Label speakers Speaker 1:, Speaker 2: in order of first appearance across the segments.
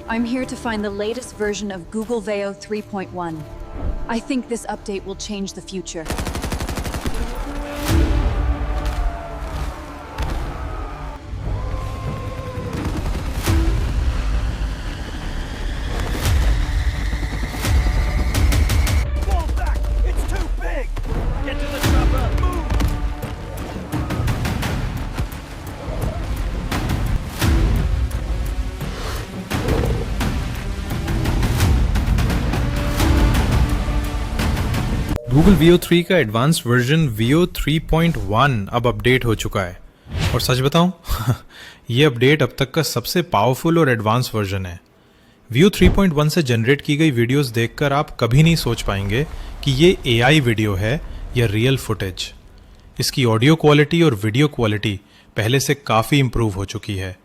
Speaker 1: I'm here to find the latest version of Google Veo 3.1. I think this update will change the future.
Speaker 2: Fall back! It's too big! Get to the chopper! Move!
Speaker 3: Google Veo 3 का advance version Veo 3.1 अब update हो चुका है और सच बताऊं ये update अब तक का सबसे पावरफुल और एडवांस वर्जन है। Veo 3.1 से जनरेट की गई वीडियोस देखकर आप कभी नहीं सोच पाएंगे कि ये AI वीडियो है या रियल फुटेज। इसकी ऑडियो क्वालिटी और वीडियो क्वालिटी पहले से काफ़ी इंप्रूव हो चुकी है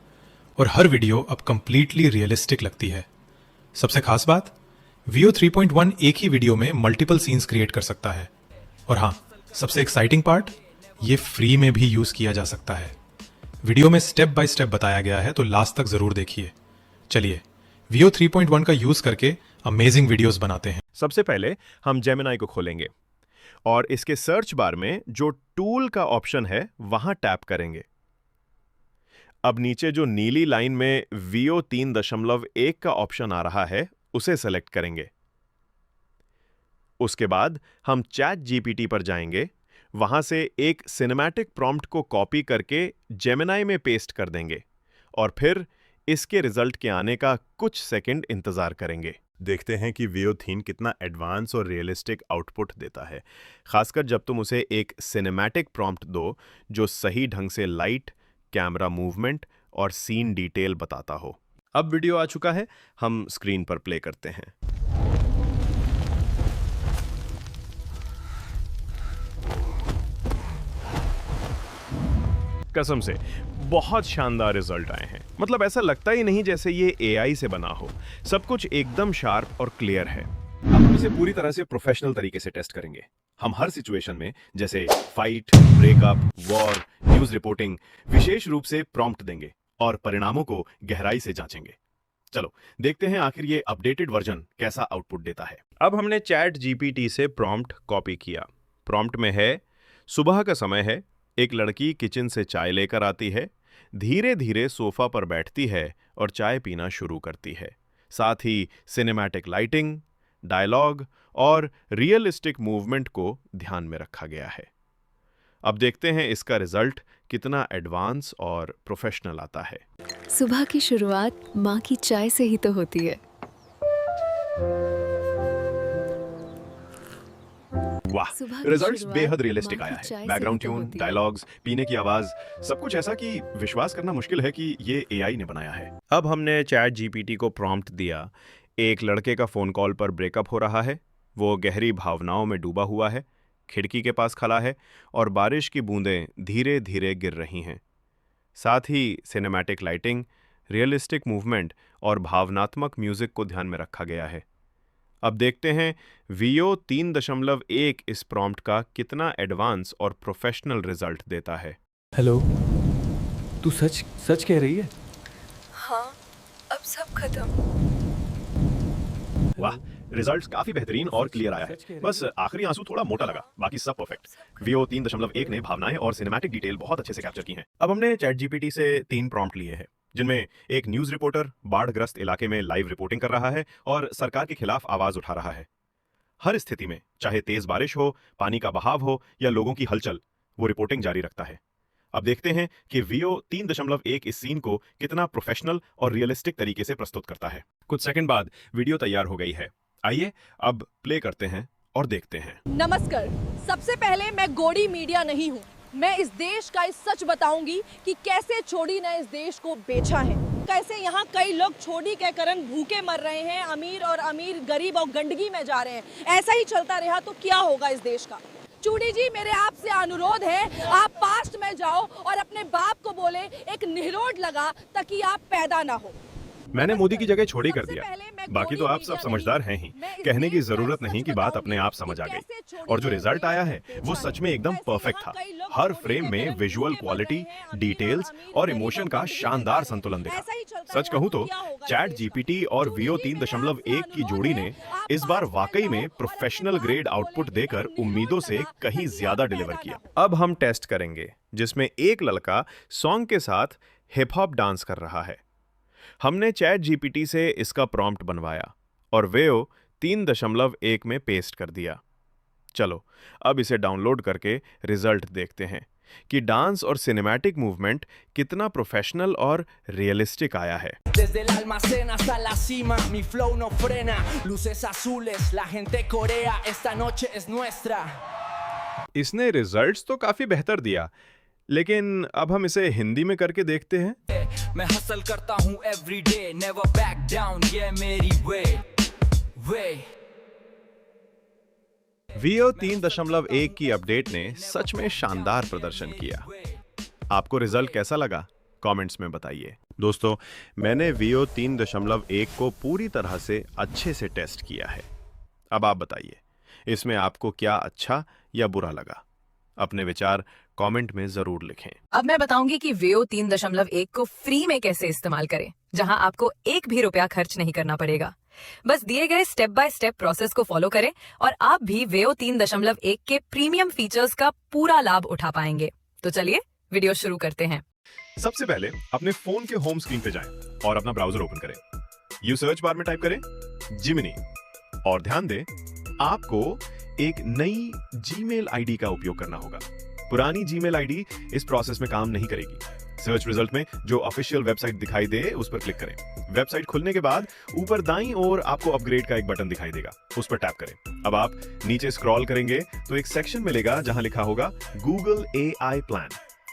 Speaker 3: और हर वीडियो अब कंप्लीटली रियलिस्टिक लगती है। सबसे खास बात, Veo 3.1 एक ही वीडियो में मल्टीपल सीन्स क्रिएट कर सकता है और हाँ, सबसे एक्साइटिंग पार्ट, ये फ्री में भी यूज किया जा सकता है। वीडियो में स्टेप बाय स्टेप बताया गया है तो लास्ट तक जरूर देखिए। चलिए Veo 3.1 का यूज करके अमेजिंग वीडियोस बनाते हैं।
Speaker 4: सबसे पहले हम जेमिनाई को खोलेंगे और इसके सर्च बार में जो टूल का ऑप्शन है वहां टैप करेंगे। अब नीचे जो नीली लाइन में Veo 3.1 का ऑप्शन आ रहा है उसे सेलेक्ट करेंगे। उसके बाद हम चैट जीपीटी पर जाएंगे, वहां से एक सिनेमैटिक प्रॉम्प्ट को कॉपी करके जेमिनाई में पेस्ट कर देंगे और फिर इसके रिजल्ट के आने का कुछ सेकंड इंतजार करेंगे। देखते हैं कि Veo 3 कितना एडवांस और रियलिस्टिक आउटपुट देता है, खासकर जब तुम उसे एक सिनेमैटिक प्रॉम्प्ट दो जो सही ढंग से लाइट, कैमरा मूवमेंट और सीन डिटेल बताता हो। अब वीडियो आ चुका है, हम स्क्रीन पर प्ले करते हैं। कसम से बहुत शानदार रिजल्ट आए हैं। मतलब ऐसा लगता ही नहीं जैसे ये AI से बना हो। सब कुछ एकदम शार्प और क्लियर है। अब हम इसे पूरी तरह से प्रोफेशनल तरीके से टेस्ट करेंगे। हम हर सिचुएशन में जैसे fight, breakup, war, news reporting विशेष रूप से प्रॉम्प्ट देंगे और परिणामों को गहराई से जांचेंगे। चलो देखते हैं आखिर ये अपडेटेड वर्जन कैसा आउटपुट देता है। अब हमने चैट जीपीटी से प्रॉम्प्ट कॉपी किया। प्रॉम्प्ट में है, सुबह का समय है, एक लड़की किचन से चाय लेकर आती है, धीरे धीरे सोफा पर बैठती है और चाय पीना शुरू करती है। साथ ही सिनेमैटिक लाइटिंग, डायलॉग और रियलिस्टिक मूवमेंट को ध्यान में रखा गया है। अब देखते हैं इसका रिजल्ट कितना एडवांस और प्रोफेशनल आता है।
Speaker 5: सुबह की शुरुआत माँ की चाय से ही तो होती है।
Speaker 4: वाह, रिजल्ट्स बेहद रियलिस्टिक आया है। बैकग्राउंड ट्यून, डायलॉग्स, पीने की आवाज, सब कुछ ऐसा कि विश्वास करना मुश्किल है कि ये AI ने बनाया है। अब हमने चैट जीपीटी को प्रॉम्प्ट दिया, एक लड़के का फोन कॉल पर ब्रेकअप हो रहा है, वो गहरी भावनाओं में डूबा हुआ है, खिड़की के पास खड़ा है और बारिश की बूंदें धीरे धीरे गिर रही हैं। साथ ही सिनेमैटिक लाइटिंग, रियलिस्टिक मूवमेंट और भावनात्मक म्यूजिक को ध्यान में रखा गया है। अब देखते हैं Veo 3.1 इस प्रॉम्प्ट का कितना एडवांस और प्रोफेशनल रिजल्ट देता है।
Speaker 2: हेलो, तू सच सच कह रही है?
Speaker 5: हाँ, अब सब खत्म।
Speaker 4: वाह, रिजल्ट्स काफी बेहतरीन और क्लियर आया है। बस आखिरी आंसू थोड़ा मोटा लगा, बाकी सब परफेक्ट। Veo 3.1 ने भावनाएं और सिनेमैटिक डिटेल बहुत अच्छे से कैप्चर की हैं। अब हमने चैट जीपीटी से 3 प्रॉम्प्ट लिए हैं, जिनमें एक न्यूज रिपोर्टर बाढ़ग्रस्त इलाके में लाइव रिपोर्टिंग कर रहा है और सरकार के खिलाफ आवाज उठा रहा है। हर स्थिति में, चाहे तेज बारिश हो, पानी का बहाव हो या लोगों की हलचल, वो रिपोर्टिंग जारी रखता है। अब देखते हैं कि Veo 3.1 इस सीन को कितना प्रोफेशनल और रियलिस्टिक तरीके से प्रस्तुत करता है। कुछ सेकंड बाद वीडियो तैयार हो गई है। आइए अब प्ले करते हैं और देखते हैं।
Speaker 6: नमस्कार। सबसे पहले मैं गोड़ी मीडिया नहीं हूँ। मैं इस देश का इस सच बताऊंगी कि कैसे छोड़ी ने इस देश को बेचा है, कैसे यहाँ कई लोग छोड़ी के कारण भूखे मर रहे हैं, अमीर गरीब और गंदगी में जा रहे हैं। ऐसा ही चलता रहा तो क्या होगा इस देश का। चूड़ी जी, मेरे आपसे अनुरोध है, आप पास्ट में जाओ और अपने बाप को बोले एक निहरोड लगा ताकि आप पैदा ना हो।
Speaker 4: मैंने मोदी की जगह छोड़ी कर दिया। बाकी तो आप सब समझदार हैं ही, कहने की जरूरत नहीं कि बात अपने आप समझ आ गई। और जो रिजल्ट आया है वो सच में एकदम परफेक्ट था। हर फ्रेम में विजुअल क्वालिटी, डिटेल्स और इमोशन का शानदार संतुलन दिखा। सच कहूं तो चैट जीपीटी और वीओ 3.1 की जोड़ी ने इस बार वाकई में प्रोफेशनल ग्रेड आउटपुट देकर उम्मीदों से कहीं ज्यादा डिलीवर किया। अब हम टेस्ट करेंगे जिसमें एक लड़का सॉन्ग के साथ हिप हॉप डांस कर रहा है। हमने चैट जीपीटी से इसका प्रॉम्प्ट बनवाया और वेओ 3.1 में पेस्ट कर दिया। चलो अब इसे डाउनलोड करके रिजल्ट देखते हैं कि डांस और सिनेमैटिक मूवमेंट कितना प्रोफेशनल और रियलिस्टिक आया है।
Speaker 7: Desde el almacén hasta la cima, mi flow no frena. Luces azules, la gente corea, esta noche es nuestra.
Speaker 4: इसने रिजल्ट्स तो काफी बेहतर दिया, लेकिन अब हम इसे हिंदी में करके देखते हैं।
Speaker 7: मैं हसल करता हूँ every day, never back down, ये मेरी way.
Speaker 4: वीओ 3.1 की अपडेट ने सच में शानदार प्रदर्शन किया। आपको रिजल्ट कैसा लगा? कमेंट्स में बताइए। दोस्तों, मैंने वीओ 3.1 को पूरी तरह से अच्छे से टेस्ट किया है। अब आप बताइए, इसमें आपको क्या अच्छा या बुरा लगा? अपने विचार कमेंट में जरूर लिखें।
Speaker 8: अब मैं बताऊंगी कि वीओ 3.1 को फ्री में कैसे इस्तेमाल करें, जहां आपको एक भी रुपया खर्च नहीं करना पड़ेगा। बस दिए गए स्टेप बाय स्टेप प्रोसेस को फॉलो करें और आप भी वीओ 3.1 के प्रीमियम फीचर्स का पूरा लाभ उठा पाएंगे। तो चलिए वीडियो शुरू करते हैं।
Speaker 4: सबसे पहले अपने फोन के होम स्क्रीन पे जाएं और अपना ब्राउजर ओपन करें। यू सर्च बार में टाइप करें जिमिनी और ध्यान दें आपको एक नई जीमेल आईडी का उपयोग करना होगा। पुरानी जीमेल आईडी इस प्रोसेस में काम नहीं करेगी। सर्च रिजल्ट में जो ऑफिशियल वेबसाइट दिखाई दे उस पर क्लिक करें। वेबसाइट खुलने के बाद ऊपर दाईं ओर आपको अपग्रेड का एक बटन दिखाई देगा, उस पर टैप करें। अब आप नीचे स्क्रॉल करेंगे तो एक सेक्शन मिलेगा जहां लिखा होगा गूगल AI प्लान,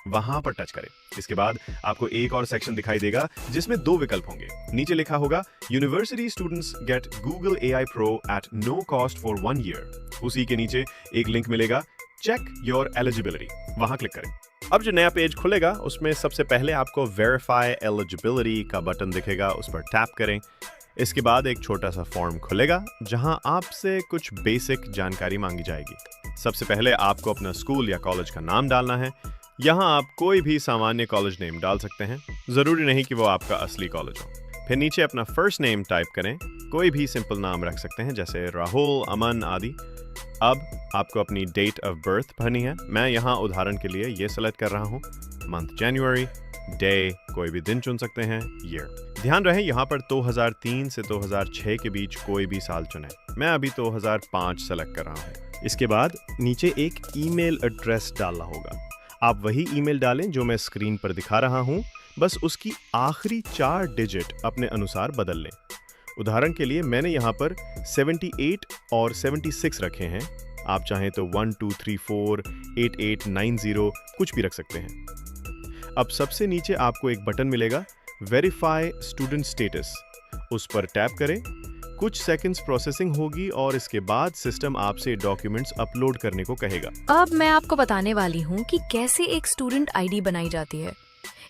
Speaker 4: वहां पर टच करें। इसके बाद आपको एक और सेक्शन दिखाई देगा जिसमें 2 विकल्प होंगे। नीचे लिखा होगा university students get Google AI Pro at no cost for 1 year. उसी के नीचे एक लिंक मिलेगा चेक योर एलिजिबिलिटी, वहां क्लिक करें। अब जो नया पेज खुलेगा उसमें सबसे पहले आपको वेरीफाई एलिजिबिलिटी का बटन दिखेगा, उस पर टैप करें। इसके बाद एक छोटा सा फॉर्म खुलेगा जहां आपसे कुछ बेसिक जानकारी मांगी जाएगी। सबसे पहले आपको अपना स्कूल या कॉलेज का नाम डालना है। यहाँ आप कोई भी सामान्य कॉलेज नेम डाल सकते हैं, जरूरी नहीं कि वो आपका असली कॉलेज हो। फिर नीचे अपना फर्स्ट नेम टाइप करें, कोई भी सिंपल नाम रख सकते हैं जैसे राहुल, अमन आदि। अब आपको अपनी डेट ऑफ बर्थ भरनी है। मैं यहाँ उदाहरण के लिए ये सेलेक्ट कर रहा हूँ मंथ जनवरी, डे कोई भी दिन चुन सकते हैं, ईयर। ध्यान रहे यहाँ पर 2003 से 2006 के बीच कोई भी साल चुनें। मैं अभी 2005 सेलेक्ट कर रहा हूँ। इसके बाद नीचे एक ईमेल एड्रेस डालना होगा। आप वही ईमेल डालें जो मैं स्क्रीन पर दिखा रहा हूँ, बस उसकी आखिरी 4 डिजिट अपने अनुसार बदल लें। उदाहरण के लिए मैंने यहाँ पर 78 और 76 रखे हैं। आप चाहें तो 1 2 3 4 8 8 9 0 कुछ भी रख सकते हैं। अब सबसे नीचे आपको एक बटन मिलेगा वेरीफाई स्टूडेंट स्टेटस, उस पर टैप करें। कुछ सेकंड्स प्रोसेसिंग होगी और इसके बाद सिस्टम आपसे डॉक्यूमेंट्स अपलोड करने को कहेगा।
Speaker 5: अब मैं आपको बताने वाली हूँ कि कैसे एक स्टूडेंट आईडी बनाई जाती है।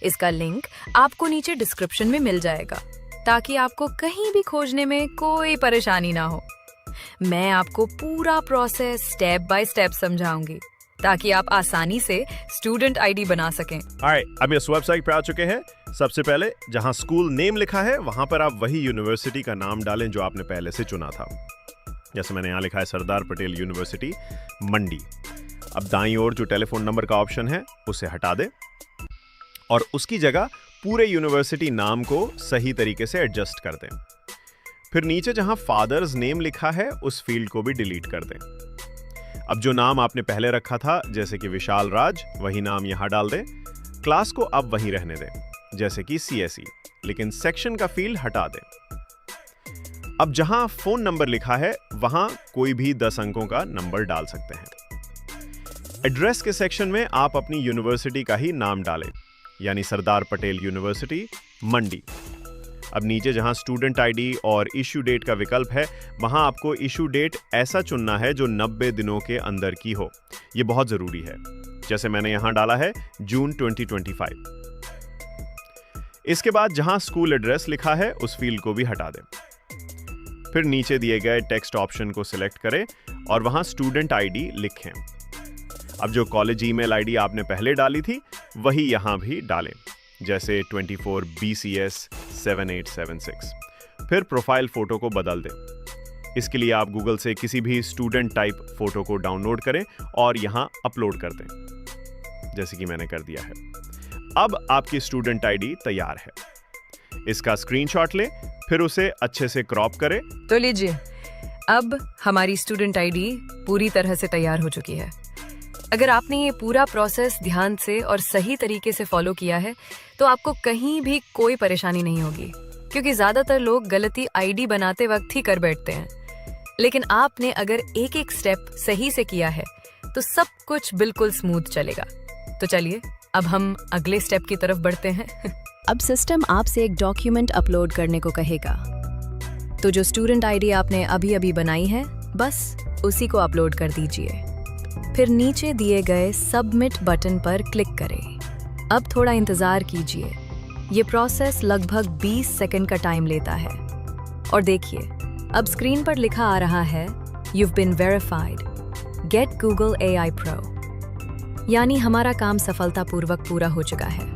Speaker 5: इसका लिंक आपको नीचे डिस्क्रिप्शन में मिल जाएगा ताकि आपको कहीं भी खोजने में कोई परेशानी ना हो। मैं आपको पूरा प्रोसेस स्टेप बाय स्टेप समझाऊंगी ताकि आप आसानी से स्टूडेंट आईडी बना सकें।
Speaker 4: अब इस वेबसाइट पे आ चुके हैं। सबसे पहले जहां स्कूल नेम लिखा है वहां पर आप वही यूनिवर्सिटी का नाम डालें जो आपने पहले से चुना था। जैसे मैंने यहाँ लिखा है सरदार पटेल यूनिवर्सिटी मंडी। अब दाईं ओर जो टेलीफोन नंबर का ऑप्शन है उसे हटा दें और उसकी जगह पूरे यूनिवर्सिटी नाम को सही तरीके से एडजस्ट कर दें। फिर नीचे जहां फादर्स नेम लिखा है उस फील्ड को भी डिलीट कर दें। अब जो नाम आपने पहले रखा था जैसे कि विशाल राज, वही नाम यहां डाल दें। क्लास को अब वहीं रहने दें जैसे कि CSE, लेकिन सेक्शन का फील्ड हटा दें। अब जहां फोन नंबर लिखा है वहां कोई भी 10 अंकों का नंबर डाल सकते हैं। एड्रेस के सेक्शन में आप अपनी यूनिवर्सिटी का ही नाम डालें, यानी सरदार पटेल यूनिवर्सिटी मंडी। अब नीचे जहां स्टूडेंट आईडी और इशू डेट का विकल्प है वहां आपको इशू डेट ऐसा चुनना है जो 90 दिनों के अंदर की हो। यह बहुत जरूरी है। जैसे मैंने यहां डाला है जून 2025। इसके बाद जहां स्कूल एड्रेस लिखा है उस फील्ड को भी हटा दें। फिर नीचे दिए गए टेक्स्ट ऑप्शन को सिलेक्ट करें और वहां स्टूडेंट आईडी लिखें। अब जो कॉलेज ईमेल आईडी आपने पहले डाली थी वही यहां भी डालें, जैसे 24 BCS 7876। फिर प्रोफाइल फोटो को बदल दें। इसके लिए आप गूगल से किसी भी स्टूडेंट टाइप फोटो को डाउनलोड करें और यहां अपलोड कर दें, जैसे कि मैंने कर दिया है। अब आपकी स्टूडेंट आईडी तैयार है। इसका स्क्रीनशॉट लें, फिर उसे अच्छे से क्रॉप करें।
Speaker 8: तो लीजिए, अब हमारी स्टूडेंट आईडी पूरी तरह से तैयार हो चुकी है। अगर आपने ये पूरा प्रोसेस ध्यान से और सही तरीके से फॉलो किया है तो आपको कहीं भी कोई परेशानी नहीं होगी, क्योंकि ज्यादातर लोग गलती आईडी बनाते वक्त ही कर बैठते हैं। लेकिन आपने अगर एक एक स्टेप सही से किया है तो सब कुछ बिल्कुल स्मूथ चलेगा। तो चलिए अब हम अगले स्टेप की तरफ बढ़ते हैं।
Speaker 5: अब सिस्टम आपसे एक डॉक्यूमेंट अपलोड करने को कहेगा। तो जो स्टूडेंट आईडी आपने अभी अभी बनाई है, बस उसी को अपलोड कर दीजिए। फिर नीचे दिए गए सबमिट बटन पर क्लिक करें। अब थोड़ा इंतजार कीजिए। ये प्रोसेस लगभग 20 सेकंड का टाइम लेता है। और देखिए, अब स्क्रीन पर लिखा आ रहा है, You've been verified. Get Google AI Pro. यानी हमारा काम सफलतापूर्वक पूरा हो चुका है।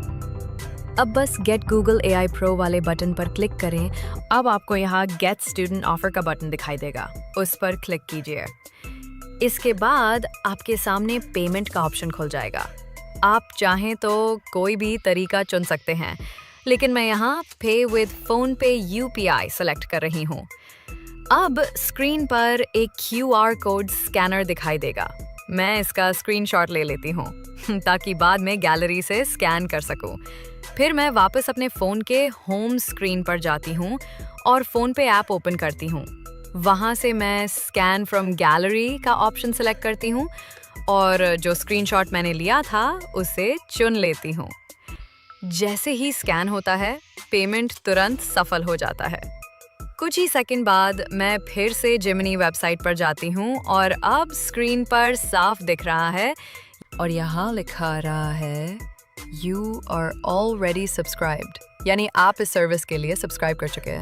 Speaker 5: अब बस Get Google AI Pro वाले बटन पर क्लिक करें।
Speaker 8: अब आपको यहाँ Get Student Offer का बटन दिखाई देगा, उस पर क्लिक कीजिए। इसके बाद आपके सामने पेमेंट का ऑप्शन खुल जाएगा। आप चाहें तो कोई भी तरीका चुन सकते हैं, लेकिन मैं यहाँ पे विद फोन पे UPI सेलेक्ट कर रही हूँ। अब स्क्रीन पर एक QR कोड स्कैनर दिखाई देगा। मैं इसका स्क्रीनशॉट ले लेती हूँ ताकि बाद में गैलरी से स्कैन कर सकूँ। फिर मैं वापस अपने फ़ोन के होम स्क्रीन पर जाती हूँ और फ़ोन पे ऐप ओपन करती हूँ। वहाँ से मैं स्कैन फ्रॉम गैलरी का ऑप्शन सेलेक्ट करती हूँ और जो स्क्रीनशॉट मैंने लिया था उसे चुन लेती हूँ। जैसे ही स्कैन होता है, पेमेंट तुरंत सफल हो जाता है। कुछ ही सेकंड बाद मैं फिर से जेमिनी वेबसाइट पर जाती हूँ और अब स्क्रीन पर साफ दिख रहा है और यहाँ लिखा रहा है You are already subscribed, यानी आप इस सर्विस के लिए सब्सक्राइब कर चुके हैं।